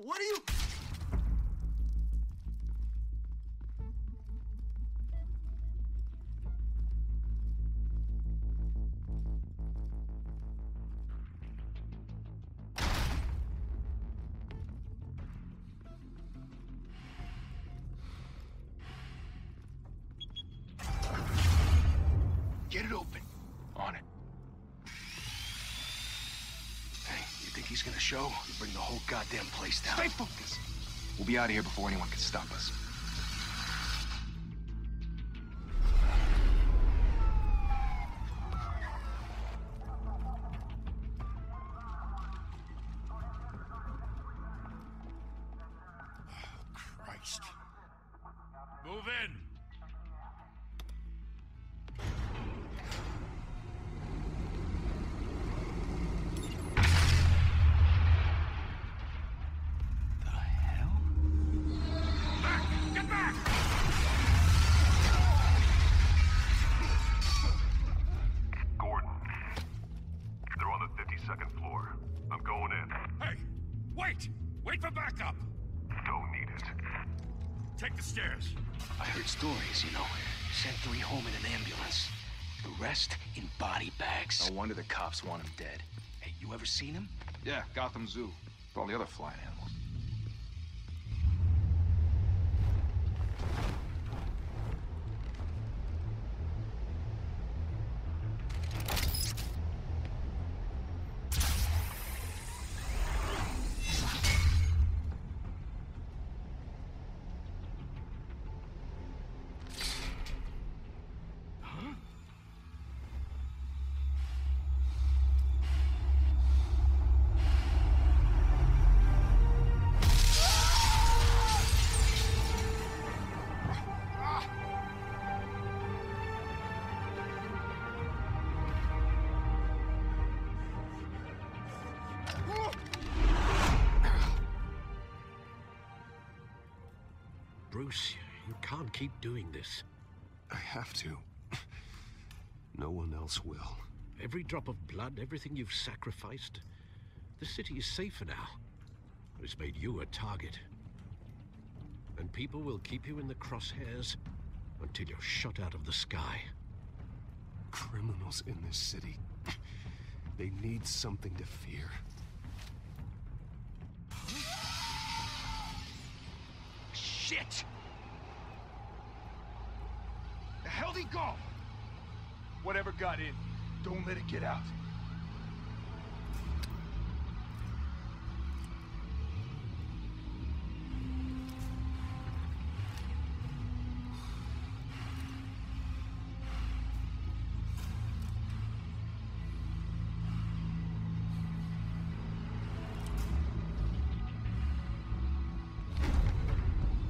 What are you... Get it open. On it. Hey, you think he's gonna show? You bring the whole goddamn place down. Stay focused. We'll be out of here before anyone can stop us. Christ. Move in. Wait for backup! Don't need it. Take the stairs. I heard stories, you know. Sent 3 home in an ambulance. The rest in body bags. No wonder the cops want him dead. Hey, you ever seen him? Yeah, Gotham Zoo. With all the other flying animals. Bruce, you can't keep doing this. I have to. No one else will. Every drop of blood, everything you've sacrificed. The city is safer now. It's made you a target. And people will keep you in the crosshairs until you're shot out of the sky. Criminals in this city. They need something to fear. Shit! The hell'd he go? Whatever got in, don't let it get out.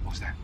What was that?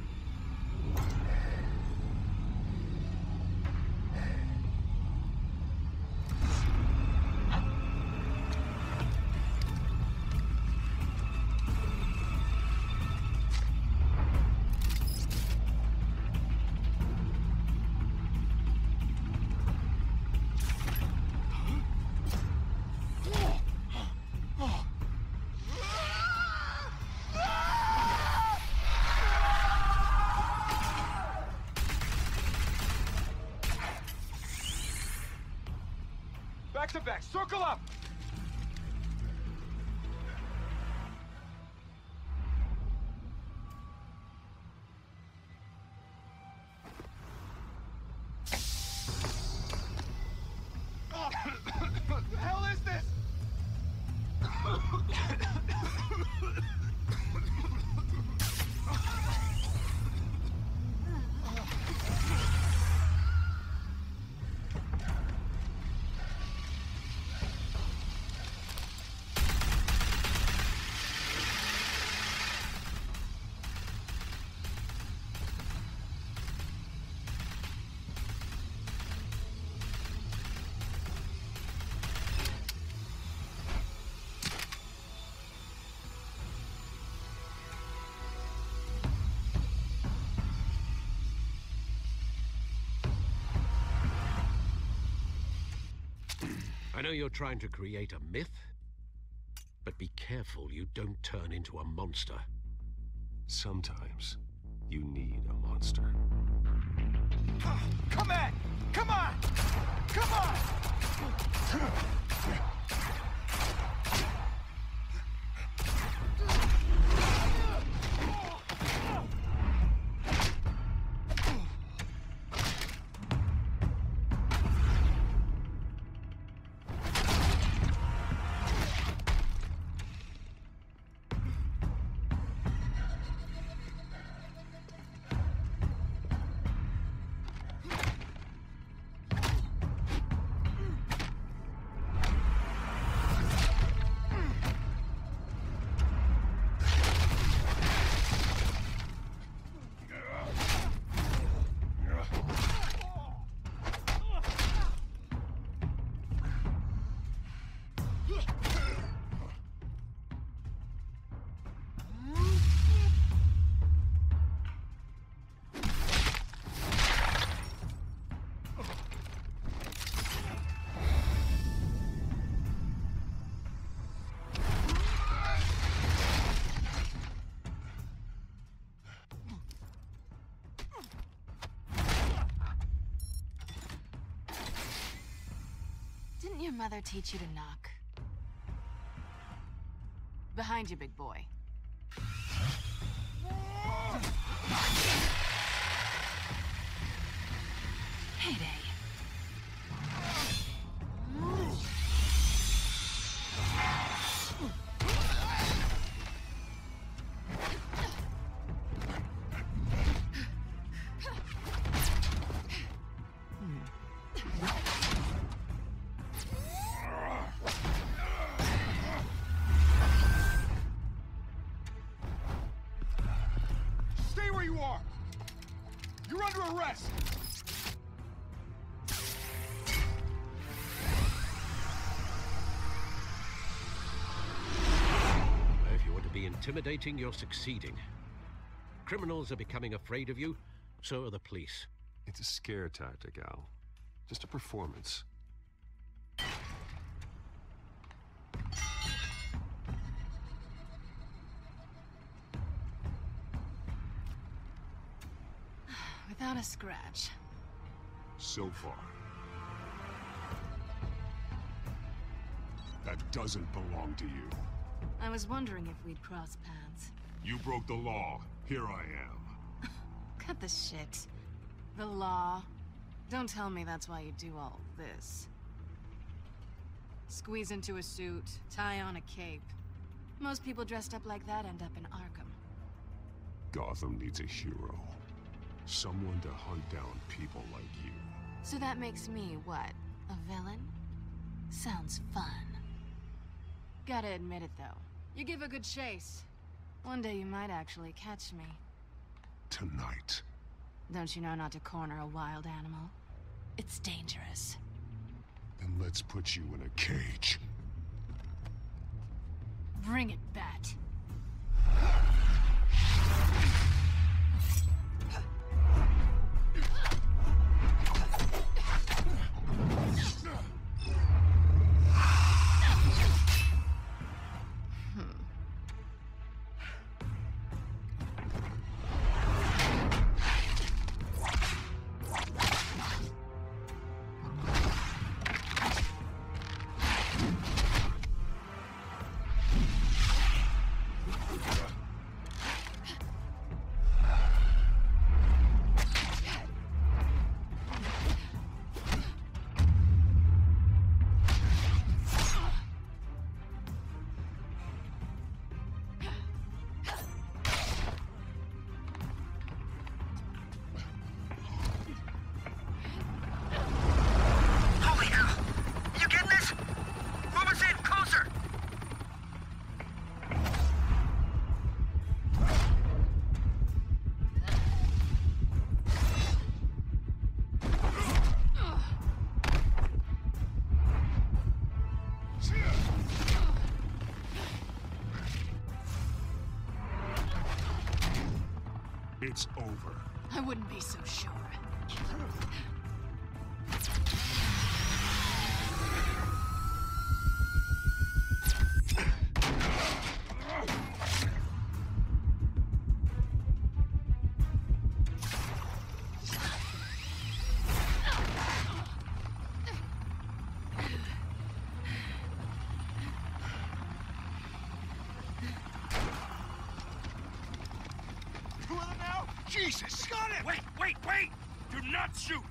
Back to back, circle up! What the hell is this? I know you're trying to create a myth, But be careful you don't turn into a monster. Sometimes you need a monster. Come on! Come on! Come on! Didn't your mother teach you to knock? Behind you, big boy. Heyday. Stay where you are! You're under arrest! If you want to be intimidating, you're succeeding. Criminals are becoming afraid of you, so are the police. It's a scare tactic, Al. Just a performance. Without a scratch. So far. That doesn't belong to you. I was wondering if we'd cross paths. You broke the law. Here I am. Cut the shit. The law. Don't tell me that's why you do all this. Squeeze into a suit, tie on a cape. Most people dressed up like that end up in Arkham. Gotham needs a hero. Someone to hunt down people like you. So that makes me, what, a villain? Sounds fun. Gotta admit it, though. You give a good chase. One day you might actually catch me. Tonight. Don't you know not to corner a wild animal? It's dangerous. Then let's put you in a cage. Bring it, Bat. It's over. I wouldn't be so sure. Jesus! Got it! Wait, wait, wait! Do not shoot!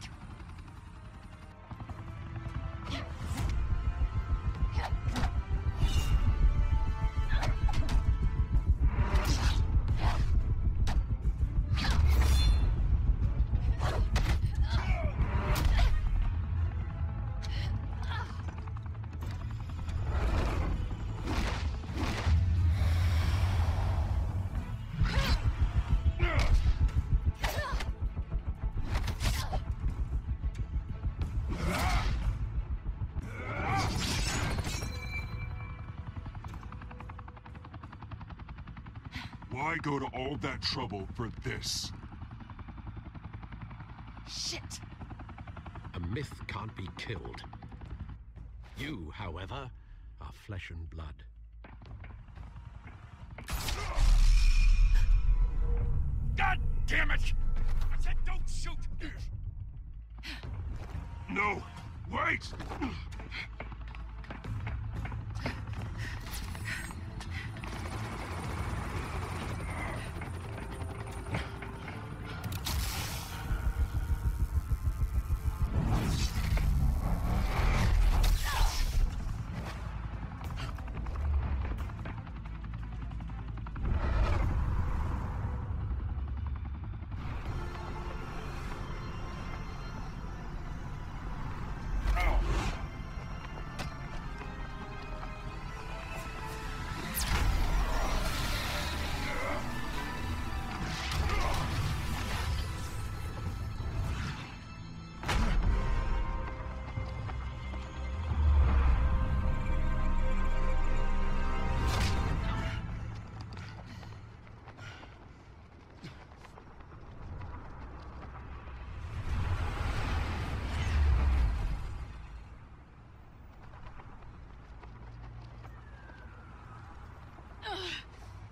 Why go to all that trouble for this? Shit! A myth can't be killed. You, however, are flesh and blood. God damn it! I said don't shoot! No! Wait!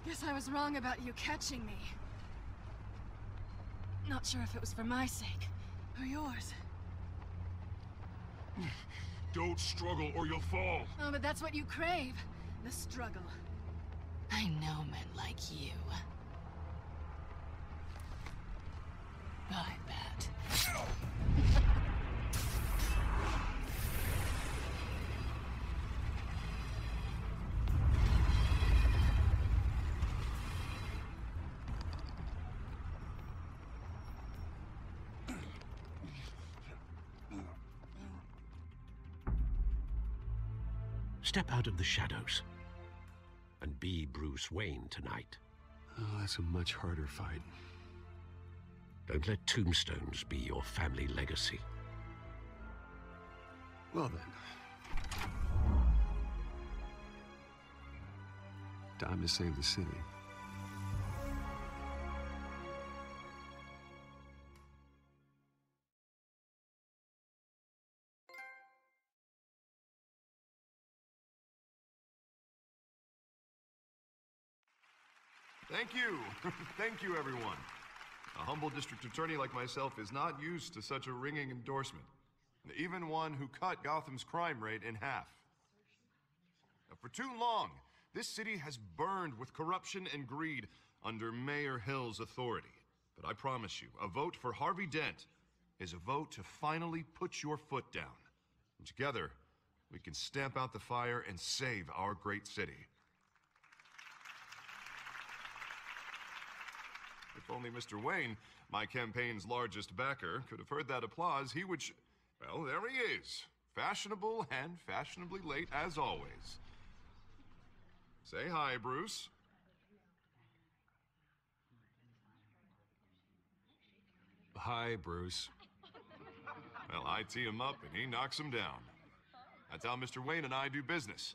Guess I was wrong about you catching me. Not sure if it was for my sake, or yours. Don't struggle or you'll fall. Oh, but that's what you crave. The struggle. I know men like you. Bye, Bat. Step out of the shadows and be Bruce Wayne tonight. Oh, that's a much harder fight. Don't let tombstones be your family legacy. Well then. Time to save the city. Thank you. Thank you, everyone. A humble district attorney like myself is not used to such a ringing endorsement. Even one who cut Gotham's crime rate in half. Now, for too long, this city has burned with corruption and greed under Mayor Hill's authority. But I promise you, a vote for Harvey Dent is a vote to finally put your foot down. And together, we can stamp out the fire and save our great city. If only Mr. Wayne, my campaign's largest backer, could have heard that applause, he would well, there he is. Fashionable and fashionably late as always. Say hi, Bruce. Hi, Bruce. Well, I tee him up and he knocks him down. That's how Mr. Wayne and I do business.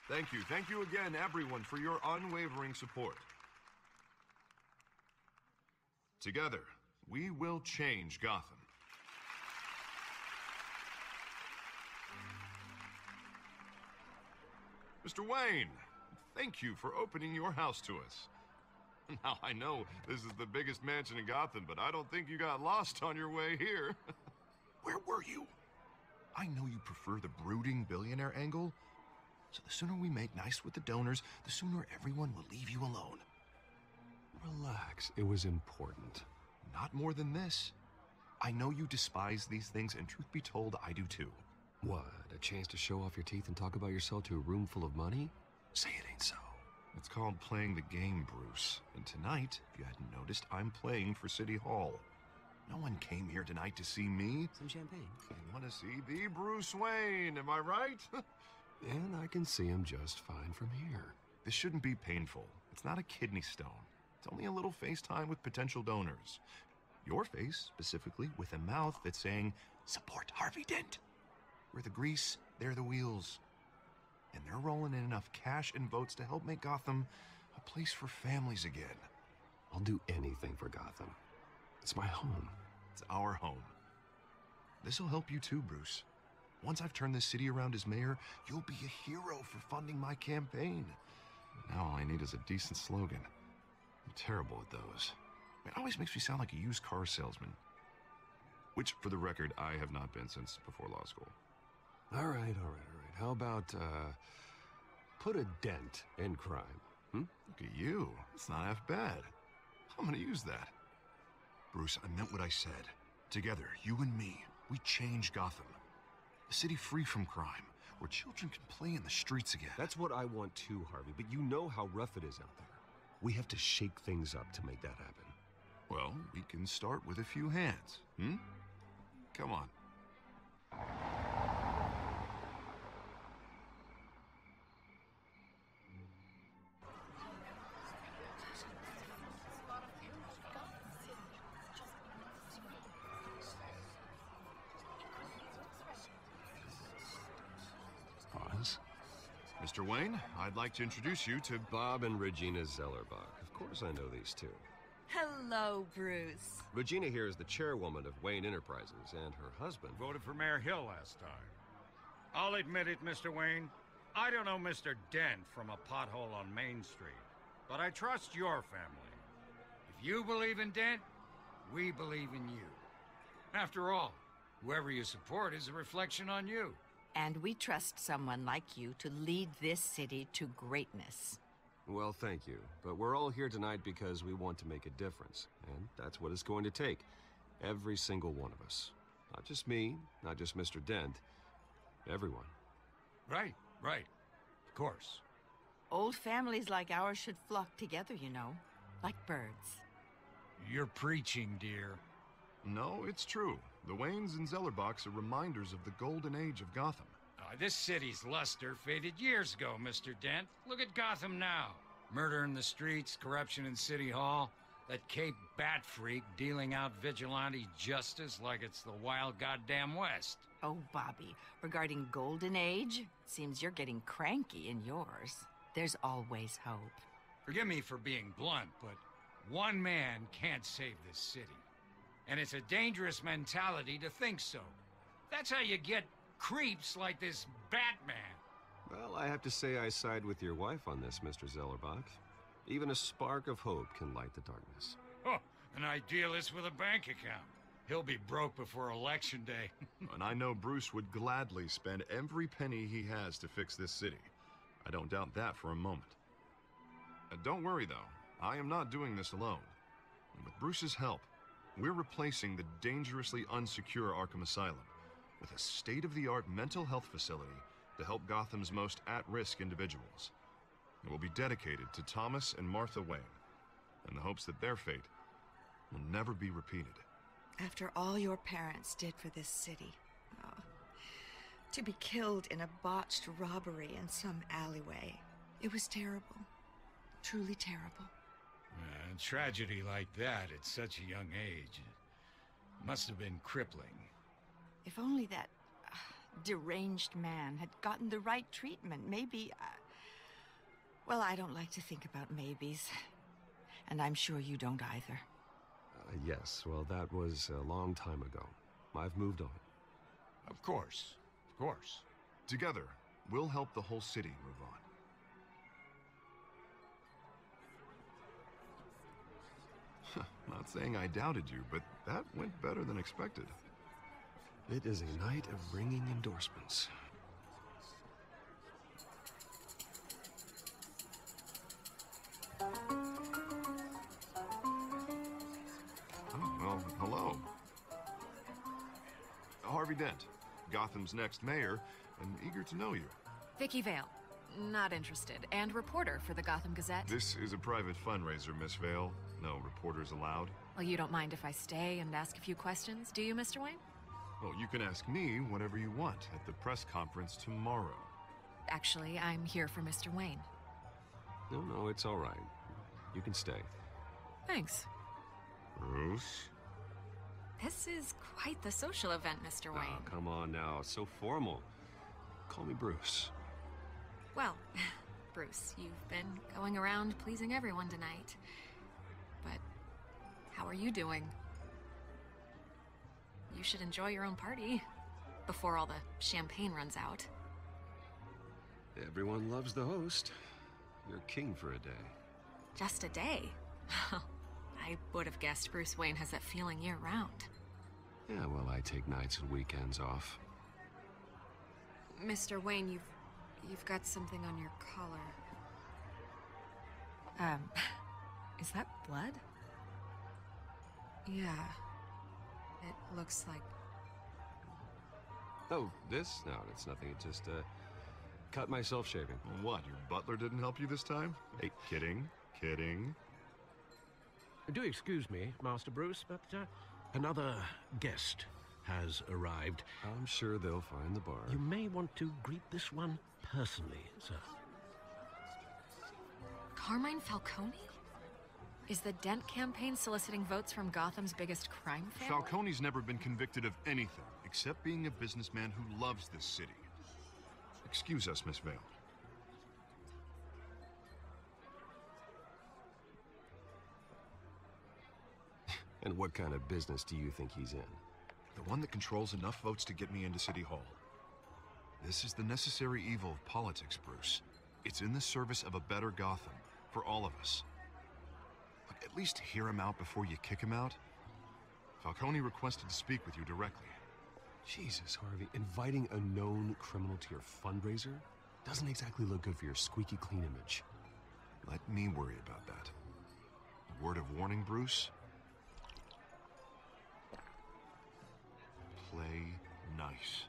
Thank you again, everyone, for your unwavering support. Together, we will change Gotham. Mr. Wayne, thank you for opening your house to us. Now, I know this is the biggest mansion in Gotham, but I don't think you got lost on your way here. Where were you? I know you prefer the brooding billionaire angle, so the sooner we make nice with the donors, the sooner everyone will leave you alone. Relax. It was important. Not more than this. I know you despise these things, and truth be told, I do too. What, a chance to show off your teeth and talk about yourself to a room full of money? Say it ain't so. It's called playing the game, Bruce. And tonight, if you hadn't noticed, I'm playing for City Hall. No one came here tonight to see me. Some champagne. They want to see the Bruce Wayne, am I right? And I can see him just fine from here. This shouldn't be painful. It's not a kidney stone. It's only a little FaceTime with potential donors. Your face, specifically, with a mouth that's saying, support Harvey Dent. We're the grease, they're the wheels. And they're rolling in enough cash and votes to help make Gotham a place for families again. I'll do anything for Gotham. It's my home. It's our home. This'll help you too, Bruce. Once I've turned this city around as mayor, you'll be a hero for funding my campaign. Now all I need is a decent slogan. I'm terrible at those. It always makes me sound like a used car salesman. Which, for the record, I have not been since before law school. All right. How about, put a dent in crime, Look at you. It's not half bad. I'm gonna use that. Bruce, I meant what I said. Together, you and me, we change Gotham. A city free from crime, where children can play in the streets again. That's what I want too, Harvey, but you know how rough it is out there. We have to shake things up to make that happen. Well, we can start with a few hands, Come on. Pause. Mr. Wayne, I'd like to introduce you to Bob and Regina Zellerbach. Of course I know these two. Hello, Bruce. Regina here is the chairwoman of Wayne Enterprises, and her husband... Voted for Mayor Hill last time. I'll admit it, Mr. Wayne. I don't know Mr. Dent from a pothole on Main Street, but I trust your family. If you believe in Dent, we believe in you. After all, whoever you support is a reflection on you. And we trust someone like you to lead this city to greatness. Well, thank you. But we're all here tonight because we want to make a difference. And that's what it's going to take. Every single one of us. Not just me, not just Mr. Dent. Everyone. Right. Of course. Old families like ours should flock together, you know. Like birds. You're preaching, dear. No, it's true. The Waynes and Zellerbachs are reminders of the golden age of Gotham. This city's luster faded years ago, Mr. Dent. Look at Gotham now. Murder in the streets, corruption in City Hall, that Cape Bat freak dealing out vigilante justice like it's the wild goddamn West. Oh, Bobby, regarding Golden Age, seems you're getting cranky in yours. There's always hope. Forgive me for being blunt, but one man can't save this city. And it's a dangerous mentality to think so. That's how you get creeps like this Batman. Well, I have to say I side with your wife on this, Mr. Zellerbach. Even a spark of hope can light the darkness. Oh, an idealist with a bank account. He'll be broke before Election Day. And I know Bruce would gladly spend every penny he has to fix this city. I don't doubt that for a moment. Don't worry, though. I am not doing this alone. And with Bruce's help, we're replacing the dangerously unsecure Arkham Asylum with a state-of-the-art mental health facility to help Gotham's most at-risk individuals. It will be dedicated to Thomas and Martha Wayne, in the hopes that their fate will never be repeated. After all your parents did for this city, to be killed in a botched robbery in some alleyway, it was terrible. Truly terrible. A tragedy like that at such a young age must have been crippling. If only that deranged man had gotten the right treatment, maybe... well, I don't like to think about maybes. And I'm sure you don't either. Yes, well, that was a long time ago. I've moved on. Of course. Together, we'll help the whole city move on. Not saying I doubted you, but that went better than expected. It is a night of ringing endorsements. Well, Harvey Dent, Gotham's next mayor, and eager to know you. Vicky Vale. Not interested. And reporter for the Gotham Gazette. This is a private fundraiser, Miss Vale. No reporters allowed. Well, you don't mind if I stay and ask a few questions, do you, Mr. Wayne? Well, you can ask me whatever you want at the press conference tomorrow. Actually, I'm here for Mr. Wayne. No, it's all right. You can stay. Thanks. Bruce? This is quite the social event, Mr. Wayne. Oh, come on now. It's so formal. Call me Bruce. Well, Bruce, you've been going around pleasing everyone tonight. But how are you doing? You should enjoy your own party before all the champagne runs out. Everyone loves the host. You're king for a day. Just a day? I would have guessed Bruce Wayne has that feeling year-round. Yeah, well, I take nights and weekends off. Mr. Wayne, you've got something on your collar. Is that blood? Yeah. It looks like... Oh, this? No, it's nothing. It just, cut myself shaving. What, your butler didn't help you this time? Hey, kidding. Do excuse me, Master Bruce, but another guest has arrived. I'm sure they'll find the bar. You may want to greet this one personally, sir. Carmine Falcone? Is the Dent campaign soliciting votes from Gotham's biggest crime family? Falcone's never been convicted of anything, except being a businessman who loves this city. Excuse us, Miss Vale. And what kind of business do you think he's in? The one that controls enough votes to get me into City Hall. This is the necessary evil of politics, Bruce. It's in the service of a better Gotham, for all of us. Look, at least hear him out before you kick him out. Falcone requested to speak with you directly. Jesus, Harvey, inviting a known criminal to your fundraiser doesn't exactly look good for your squeaky clean image. Let me worry about that. A word of warning, Bruce? Play nice.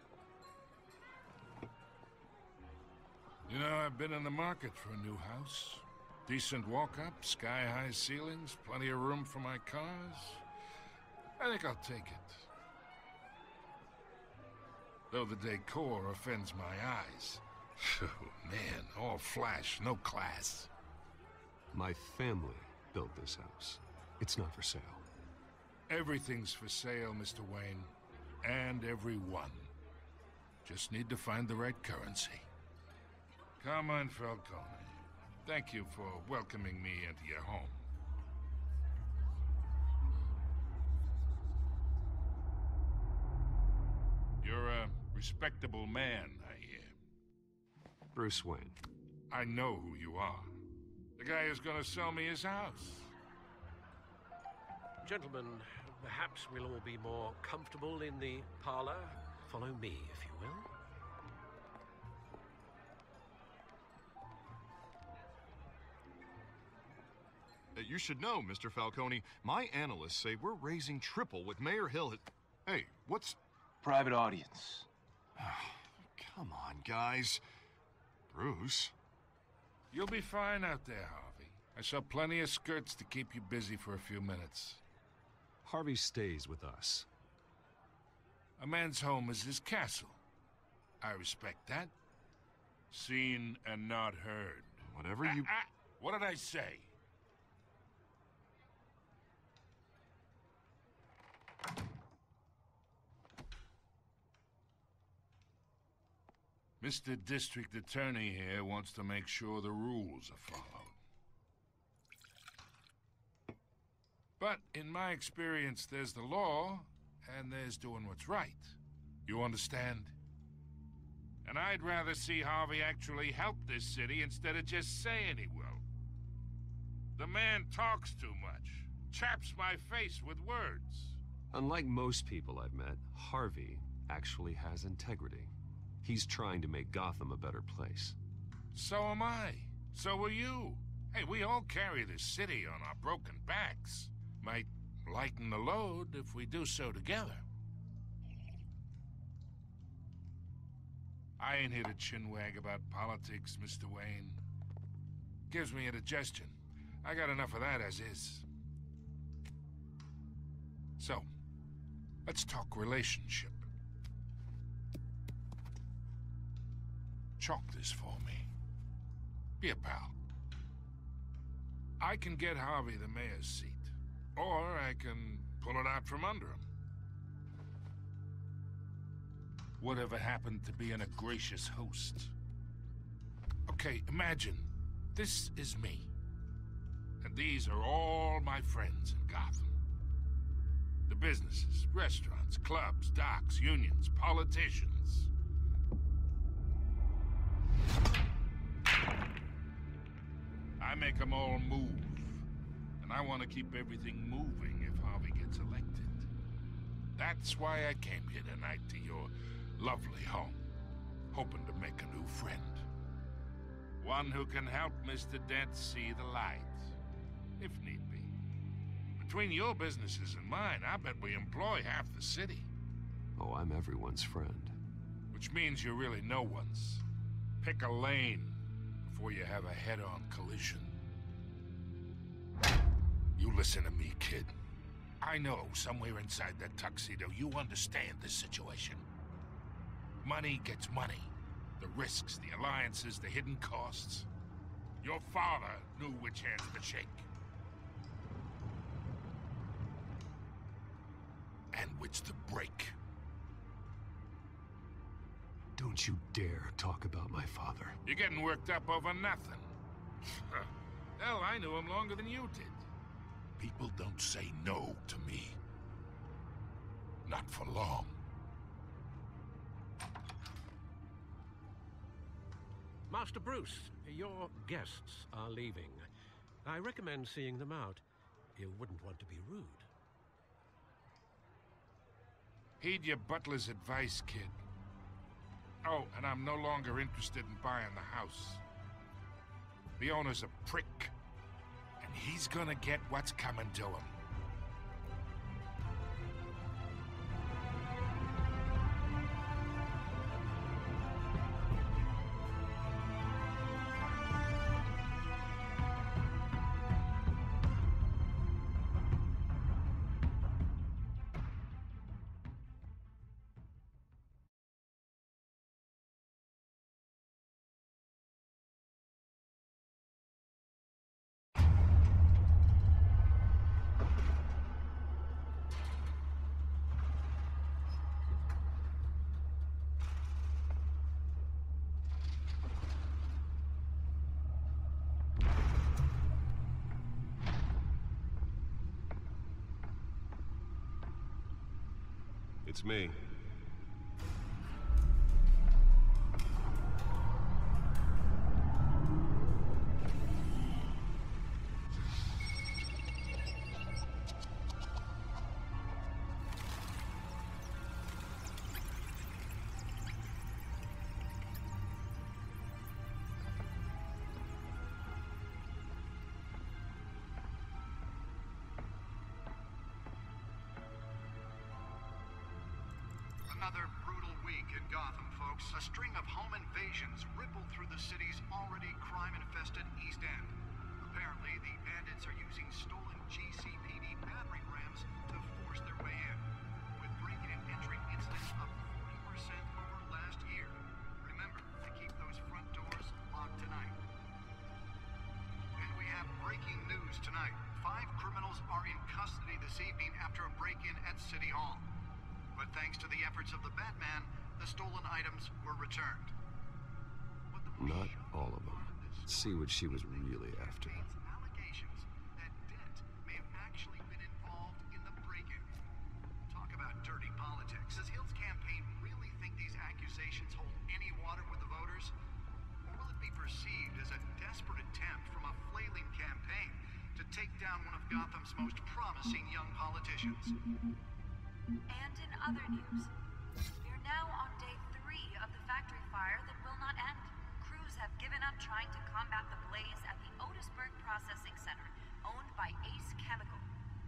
You know, I've been in the market for a new house. Decent walk-up, sky-high ceilings, plenty of room for my cars. I think I'll take it. Though the decor offends my eyes. Oh, man, all flash, no class. My family built this house. It's not for sale. Everything's for sale, Mr. Wayne. And everyone. Just need to find the right currency. Carmine Falcone, thank you for welcoming me into your home. You're a respectable man, I hear. Bruce Wayne. I know who you are. The guy who's gonna sell me his house. Gentlemen, perhaps we'll all be more comfortable in the parlor. Follow me, if you will. You should know, Mr. Falcone, my analysts say we're raising triple with Mayor Hill. Hey, what's... Private audience. Come on, guys. Bruce? You'll be fine out there, Harvey. I saw plenty of skirts to keep you busy for a few minutes. Harvey stays with us. A man's home is his castle. I respect that. Seen and not heard. Whatever you... What did I say? Mr. District Attorney here wants to make sure the rules are followed. But in my experience, there's the law, and there's doing what's right. You understand? And I'd rather see Harvey actually help this city instead of just saying he will. The man talks too much, chaps my face with words. Unlike most people I've met, Harvey actually has integrity. He's trying to make Gotham a better place. So am I. So are you. Hey, we all carry this city on our broken backs. Might lighten the load if we do so together. I ain't here to chinwag about politics, Mr. Wayne. Gives me indigestion. I got enough of that as is. So, let's talk relationship. Chalk this for me. Be a pal. I can get Harvey the mayor's seat, or I can pull it out from under him. Whatever happened to being a gracious host? Okay, imagine this is me. And these are all my friends in Gotham. The businesses, restaurants, clubs, docks, unions, politicians. I make them all move. And I want to keep everything moving if Harvey gets elected. That's why I came here tonight to your lovely home, hoping to make a new friend. One who can help Mr. Dent see the light, if need be. Between your businesses and mine, I bet we employ half the city. Oh, I'm everyone's friend. Which means you're really no one's. Pick a lane before you have a head-on collision. You listen to me, kid. I know somewhere inside that tuxedo you understand this situation. Money gets money. The risks, the alliances, the hidden costs. Your father knew which hands to shake. And which to break. Don't you dare talk about my father. You're getting worked up over nothing. Hell, I knew him longer than you did. People don't say no to me. Not for long. Master Bruce, your guests are leaving. I recommend seeing them out. You wouldn't want to be rude. Heed your butler's advice, kid. Oh, and I'm no longer interested in buying the house. The owner's a prick. And he's gonna get what's coming to him. It's me. Another brutal week in Gotham, folks. A string of home invasions rippled through the city's already crime-infested East End. Apparently, the bandits are using stolen GCPD battering rams to force their way in, with breaking and entering incidents up 40% over last year. Remember to keep those front doors locked tonight. And we have breaking news tonight. 5 criminals are in custody this evening after a break-in at City Hall. But thanks to the efforts of the Batman, the stolen items were returned. Not all of them. Let's see what she was really after. Allegations that Dent may have actually been involved in the break-in. Talk about dirty politics. Does Hill's campaign really think these accusations hold any water with the voters? Or will it be perceived as a desperate attempt from a flailing campaign to take down one of Gotham's most promising young politicians? And in other news, we're now on day 3 of the factory fire that will not end. Crews have given up trying to combat the blaze at the Otisburg Processing Center, owned by Ace Chemical.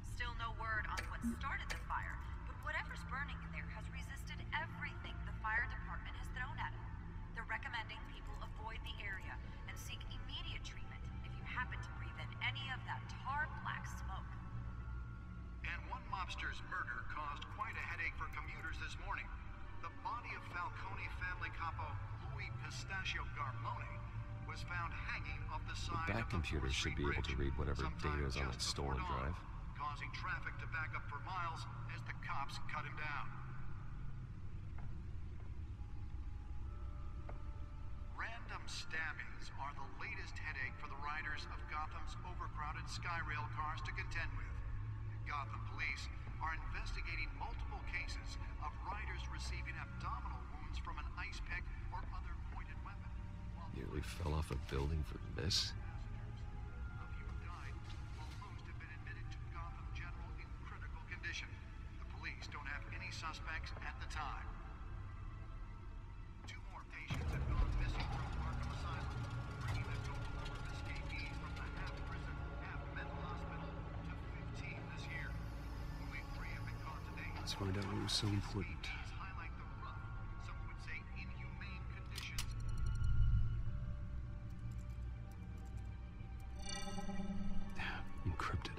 Still no word on what started the fire, but whatever's burning in there has resisted everything the fire department has thrown at it. was found hanging off the side Back of the computers 4th should Street be able to Bridge, read whatever sometime data is on that just before stolen dawn, drive. causing traffic to back up for miles as the cops cut him down. Random stabbings are the latest headache for the riders of Gotham's overcrowded Skyrail cars to contend with. Gotham police are investigating multiple cases of riders receiving abdominal wounds from an ice pick or other pointed weapon. Nearly fell off a building for this. A few have died, while most have been admitted to Gotham General in critical condition. The police don't have any suspects at the time. 2 more patients have gone missing from Arkham Asylum, bringing the total number of escapees from the half-prison, half-mental hospital to 15 this year. Only 3 have been caught today. Let's find out what was so important. These highlight the rough, some would say inhumane conditions. Encrypted.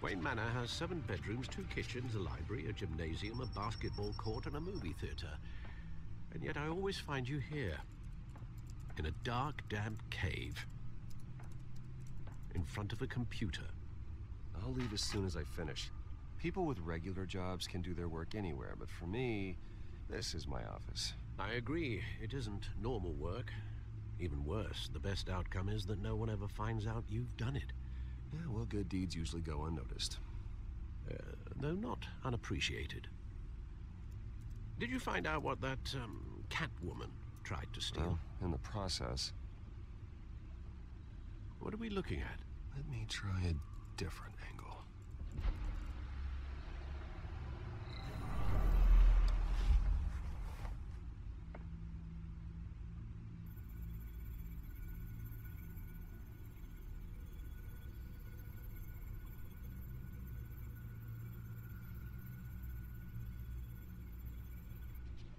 Wayne Manor has 7 bedrooms, 2 kitchens, a library, a gymnasium, a basketball court, and a movie theater. And yet I always find you here, in a dark, damp cave, in front of a computer. I'll leave as soon as I finish. People with regular jobs can do their work anywhere, but for me, this is my office. I agree. It isn't normal work. Even worse, the best outcome is that no one ever finds out you've done it. Yeah, well, good deeds usually go unnoticed. Though not unappreciated. Did you find out what that, Catwoman tried to steal? Well, in the process. What are we looking at? Let me try a different angle.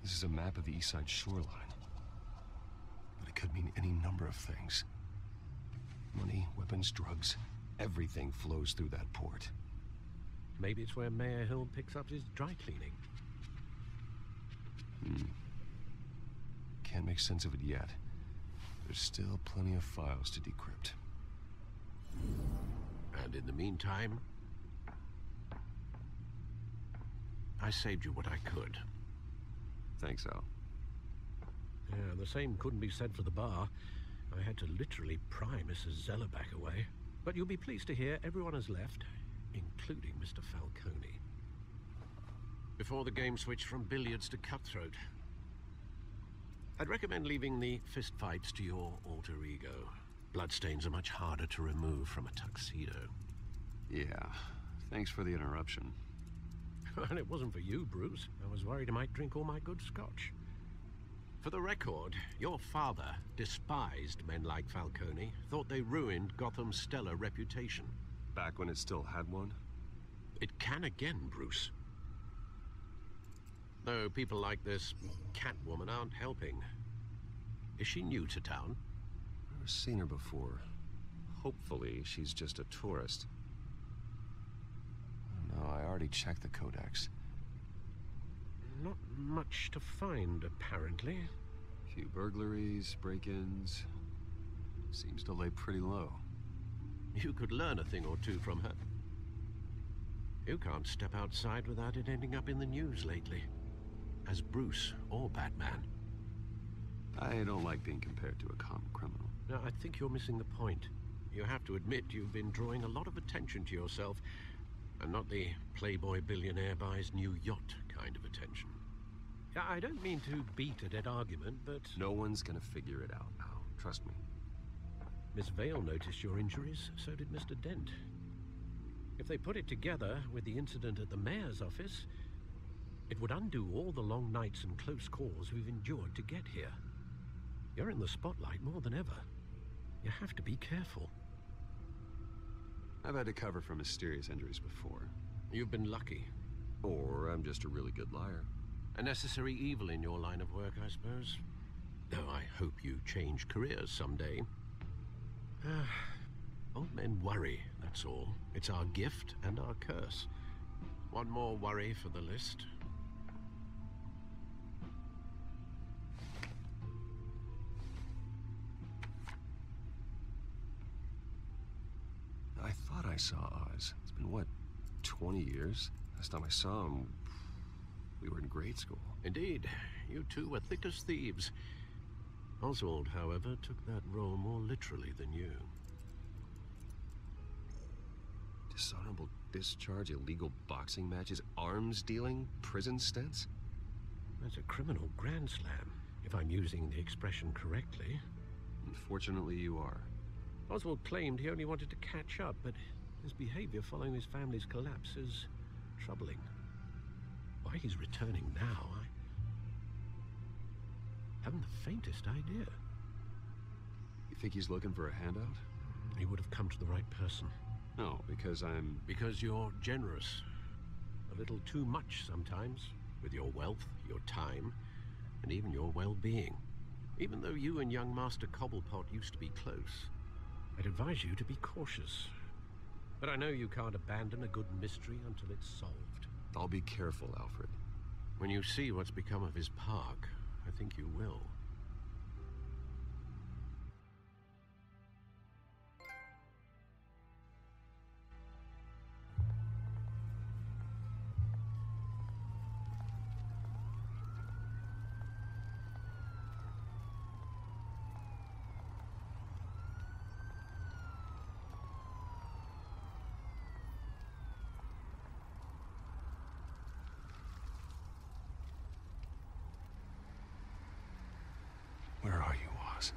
This is a map of the East Side shoreline. But it could mean any number of things. Money, weapons, drugs, everything flows through that port. Maybe it's where Mayor Hill picks up his dry cleaning. Can't make sense of it yet. There's still plenty of files to decrypt. And in the meantime, I saved you what I could. Thanks, Al. Yeah, the same couldn't be said for the bar. I had to literally pry Mrs. Zellerback away. But you'll be pleased to hear everyone has left, including Mr. Falcone. Before the game switched from billiards to cutthroat. I'd recommend leaving the fistfights to your alter ego. Bloodstains are much harder to remove from a tuxedo. Yeah, thanks for the interruption. And it wasn't for you, Bruce. I was worried I might drink all my good scotch. For the record, your father despised men like Falcone, thought they ruined Gotham's stellar reputation. Back when it still had one? It can again, Bruce. Though people like this Catwoman aren't helping. Is she new to town? I've never seen her before. Hopefully, she's just a tourist. No, I already checked the codex. Not much to find, apparently. A few burglaries, break-ins. Seems to lay pretty low. You could learn a thing or two from her. You can't step outside without it ending up in the news lately. As Bruce or Batman. I don't like being compared to a common criminal. No, I think you're missing the point. You have to admit you've been drawing a lot of attention to yourself. And not the playboy billionaire buys new yacht kind of attention. I don't mean to beat a dead argument, but... No one's gonna figure it out now. Trust me. Miss Vale noticed your injuries, so did Mr. Dent. If they put it together with the incident at the mayor's office, it would undo all the long nights and close calls we've endured to get here. You're in the spotlight more than ever. You have to be careful. I've had to cover for mysterious injuries before. You've been lucky. Or I'm just a really good liar. A necessary evil in your line of work, I suppose. Though I hope you change careers someday. Old men worry, that's all. It's our gift and our curse. One more worry for the list. saw Oz. It's been, what, 20 years? Last time I saw him, we were in grade school. Indeed. You two were thick as thieves. Oswald, however, took that role more literally than you. Dishonorable discharge, illegal boxing matches, arms dealing, prison stints? That's a criminal grand slam, if I'm using the expression correctly. Unfortunately, you are. Oswald claimed he only wanted to catch up, but his behavior following his family's collapse is troubling. Why he's returning now, I haven't the faintest idea. You think he's looking for a handout? He would have come to the right person. No, because I'm... Because you're generous. A little too much sometimes, with your wealth, your time, and even your well-being. Even though you and young Master Cobblepot used to be close, I'd advise you to be cautious. But I know you can't abandon a good mystery until it's solved. I'll be careful, Alfred. When you see what's become of his park, I think you will. Where are you, Oz?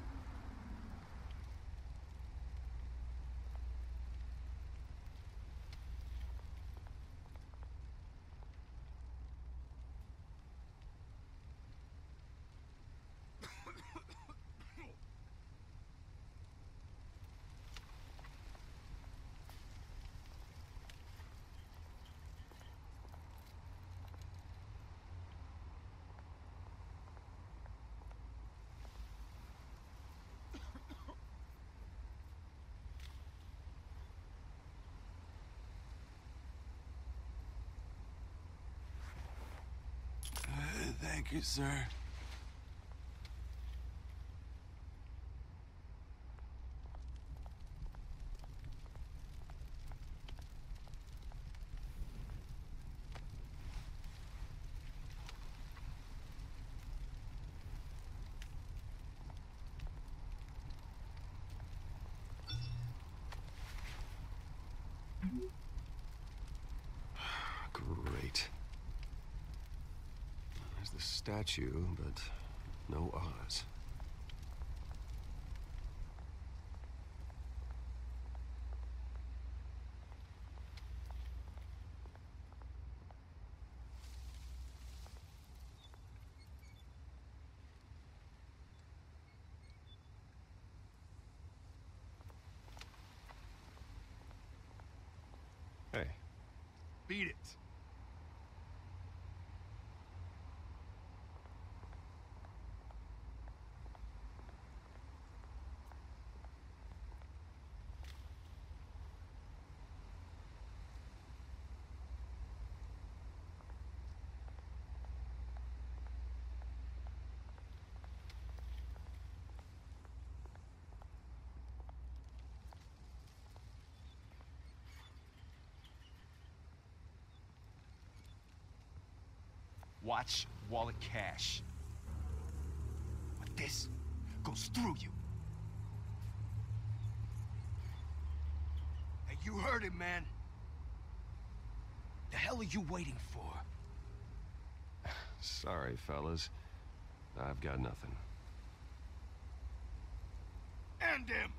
Thank you, sir. Great. There's the statue, but no Oz. Hey. Beat it. Watch wallet cash. But this goes through you. Hey, you heard it, man. The hell are you waiting for? Sorry, fellas. I've got nothing. End him!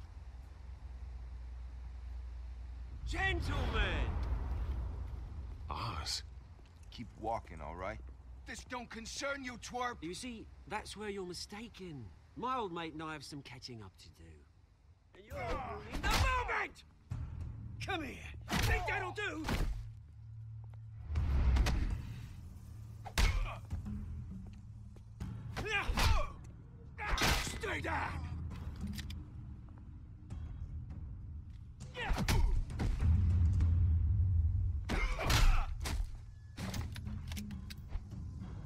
Gentlemen! Oz. Keep walking, all right? This don't concern you, twerp! You see, that's where you're mistaken. My old mate and I have some catching up to do. And you're ruining the moment! Come here! Think that'll do? Stay down!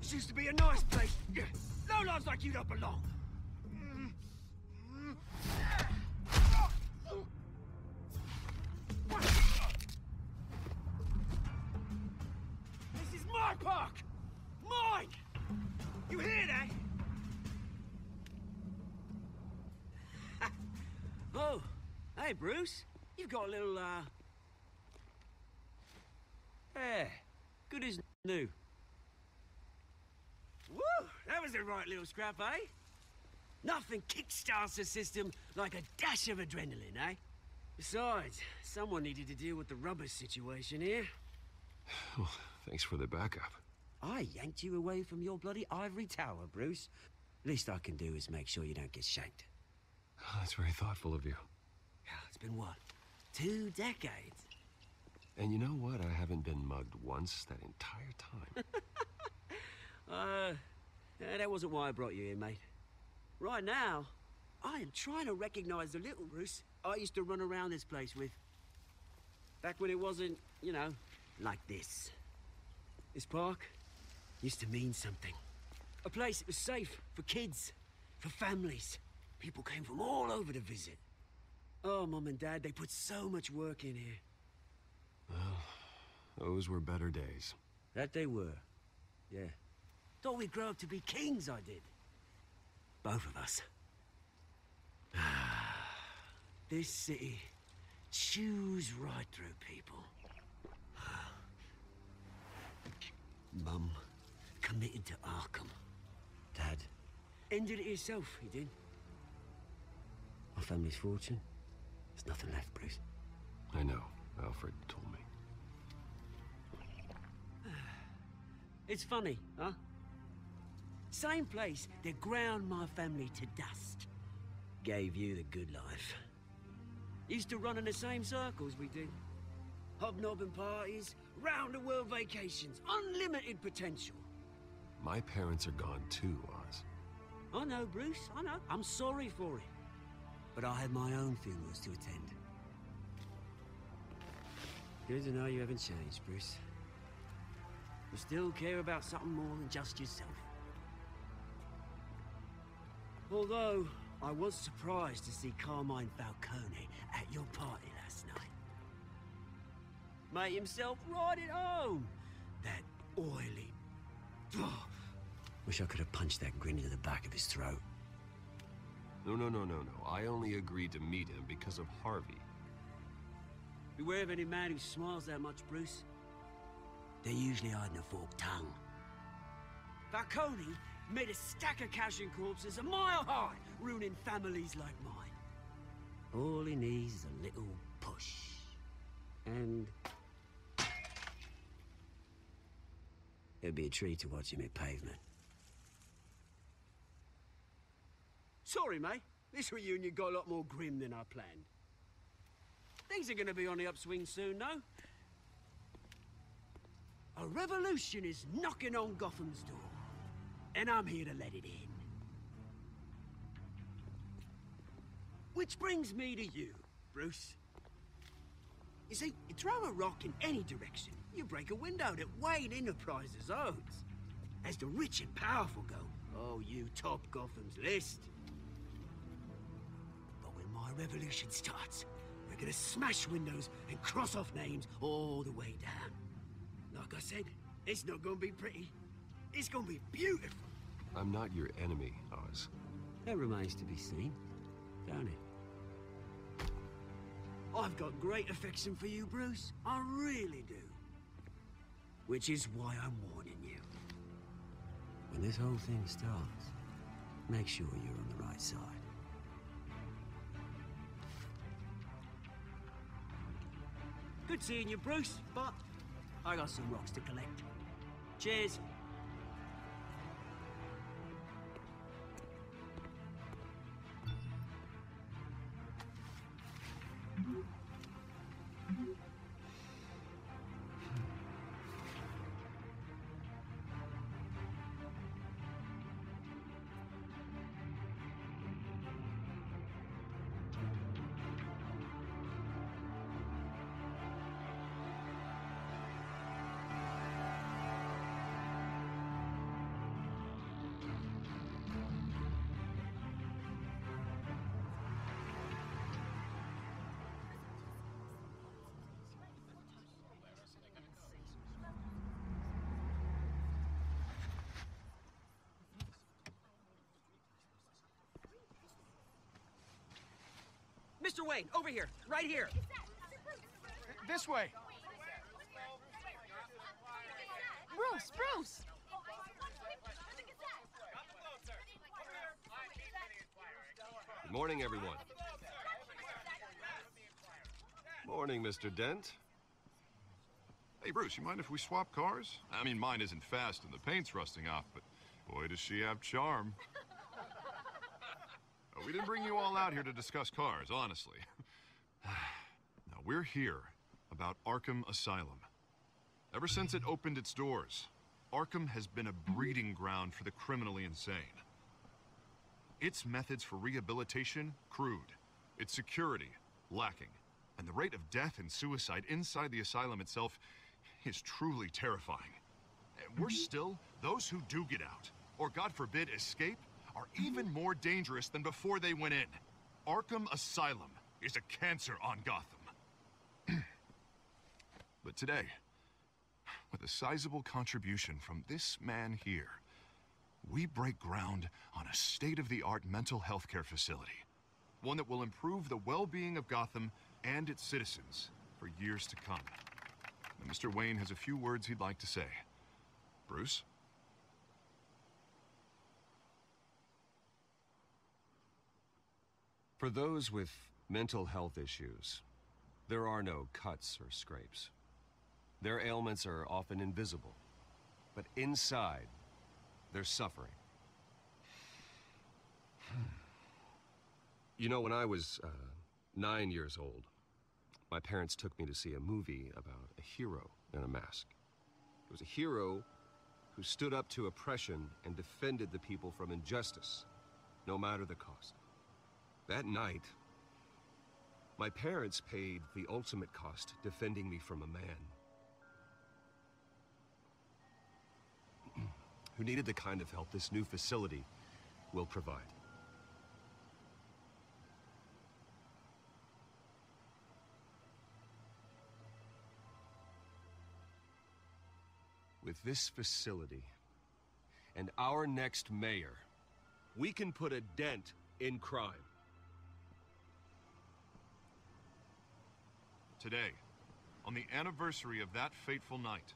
This used to be a nice place. No lives like you don't belong. Hey, Bruce. You've got a little, hair. Good as new. Woo! That was a right little scrap, eh? Nothing kickstarts the system like a dash of adrenaline, eh? Besides, someone needed to deal with the rubber situation here. Well, thanks for the backup. I yanked you away from your bloody ivory tower, Bruce. Least I can do is make sure you don't get shanked. Oh, that's very thoughtful of you. It's been what? 2 decades? And you know what? I haven't been mugged once that entire time. That wasn't why I brought you here, mate. Right now, I am trying to recognize the little Bruce I used to run around this place with. Back when it wasn't, you know, like this. This park used to mean something. A place that was safe for kids, for families. People came from all over to visit. Oh, Mum and Dad, they put so much work in here. Well, those were better days. That they were. Yeah. Thought we'd grow up to be kings, I did. Both of us. This city chews right through people. Mum committed to Arkham. Dad ended it himself, he did. My family's fortune. There's nothing left, Bruce. I know. Alfred told me. It's funny, huh? Same place that ground my family to dust. Gave you the good life. Used to run in the same circles we did. Hobnobbing parties, round-the-world vacations, unlimited potential. My parents are gone too, Oz. I know, Bruce, I know. I'm sorry for it. But I had my own funerals to attend. Good to know you haven't changed, Bruce. You still care about something more than just yourself. Although, I was surprised to see Carmine Falcone at your party last night. Made himself right at home. That oily... Oh, wish I could have punched that grin into the back of his throat. No. I only agreed to meet him because of Harvey. Beware of any man who smiles that much, Bruce. They're usually hiding a forked tongue. Falcone made a stack of cash and corpses a mile high, ruining families like mine. All he needs is a little push. And... it'd be a treat to watch him hit pavement. Sorry, mate. This reunion got a lot more grim than I planned. Things are gonna be on the upswing soon, no? A revolution is knocking on Gotham's door. And I'm here to let it in. Which brings me to you, Bruce. You see, you throw a rock in any direction, you break a window that Wayne Enterprises owns. As the rich and powerful go, oh, you top Gotham's list. But when my revolution starts, we're gonna smash windows and cross off names all the way down. Like I said, it's not gonna be pretty. It's gonna be beautiful. I'm not your enemy, Oz. That remains to be seen, don't it? I've got great affection for you, Bruce. I really do. Which is why I'm warning you. When this whole thing starts, make sure you're on the right side. Good seeing you, Bruce, but I got some rocks to collect. Cheers. Mr. Wayne, over here, right here. This way. Bruce! Good morning, everyone. Morning, Mr. Dent. Hey, Bruce, you mind if we swap cars? I mean, mine isn't fast and the paint's rusting off, but boy, does she have charm. We didn't bring you all out here to discuss cars, honestly. Now, we're here about Arkham Asylum. Ever since it opened its doors, Arkham has been a breeding ground for the criminally insane. Its methods for rehabilitation, crude. Its security, lacking. And the rate of death and suicide inside the asylum itself is truly terrifying. And worse still, those who do get out, or God forbid, escape, are even more dangerous than before they went in. Arkham Asylum is a cancer on Gotham. But today, with a sizable contribution from this man here, we break ground on a state-of-the-art mental health care facility. One that will improve the well-being of Gotham and its citizens for years to come. Now, Mr. Wayne has a few words he'd like to say. Bruce? For those with mental health issues, there are no cuts or scrapes. Their ailments are often invisible, but inside, they're suffering. You know, when I was 9 years old, my parents took me to see a movie about a hero in a mask. It was a hero who stood up to oppression and defended the people from injustice, no matter the cost. That night, my parents paid the ultimate cost defending me from a man who needed the kind of help this new facility will provide. With this facility and our next mayor, we can put a dent in crime. Today, on the anniversary of that fateful night,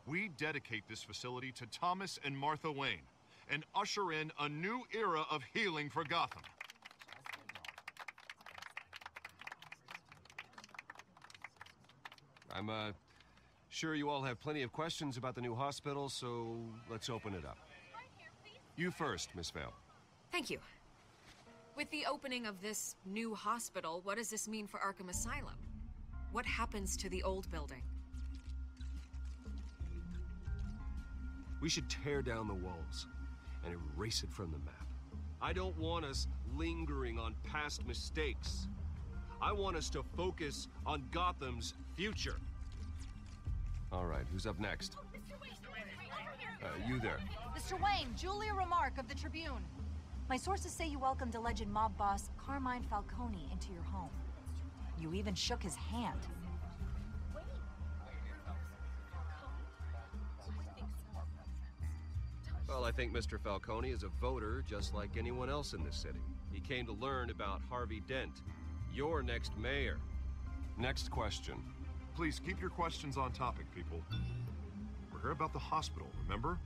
we dedicate this facility to Thomas and Martha Wayne and usher in a new era of healing for Gotham. I'm sure you all have plenty of questions about the new hospital, so let's open it up. You first, Miss Vale. Thank you. With the opening of this new hospital, what does this mean for Arkham Asylum? What happens to the old building? We should tear down the walls and erase it from the map. I don't want us lingering on past mistakes. I want us to focus on Gotham's future. All right, who's up next? You there. Mr. Wayne, Julia Remark of the Tribune. My sources say you welcomed alleged mob boss Carmine Falcone into your home. You even shook his hand. Well, I think Mr. Falcone is a voter just like anyone else in this city. He came to learn about Harvey Dent, your next mayor. Next question. Please keep your questions on topic, people. We're here about the hospital, remember?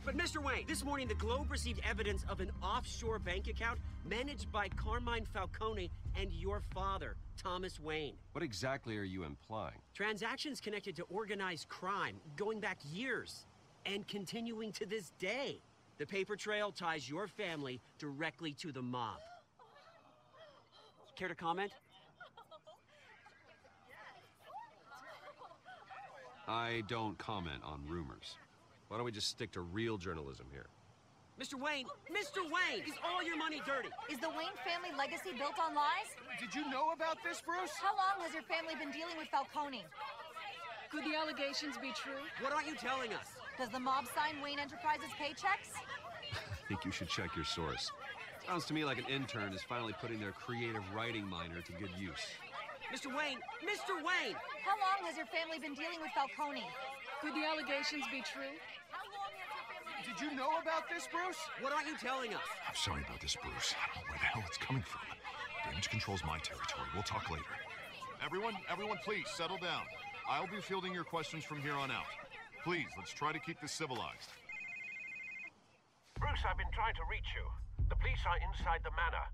But Mr. Wayne, this morning the Globe received evidence of an offshore bank account managed by Carmine Falcone and your father, Thomas Wayne. What exactly are you implying? Transactions connected to organized crime, going back years, and continuing to this day. The paper trail ties your family directly to the mob. Care to comment? I don't comment on rumors. Why don't we just stick to real journalism here? Mr. Wayne, is all your money dirty? Is the Wayne family legacy built on lies? Did you know about this, Bruce? How long has your family been dealing with Falcone? Could the allegations be true? What aren't you telling us? Does the mob sign Wayne Enterprises paychecks? I think you should check your source. Sounds to me like an intern is finally putting their creative writing minor to good use. Mr. Wayne! How long has your family been dealing with Falcone? Could the allegations be true? Did Did you know about this, Bruce? What aren't you telling us? I'm sorry about this, Bruce. I don't know where the hell it's coming from. Damage control's my territory. We'll talk later. Everyone, please, settle down. I'll be fielding your questions from here on out. Please, let's try to keep this civilized. Bruce, I've been trying to reach you. The police are inside the manor.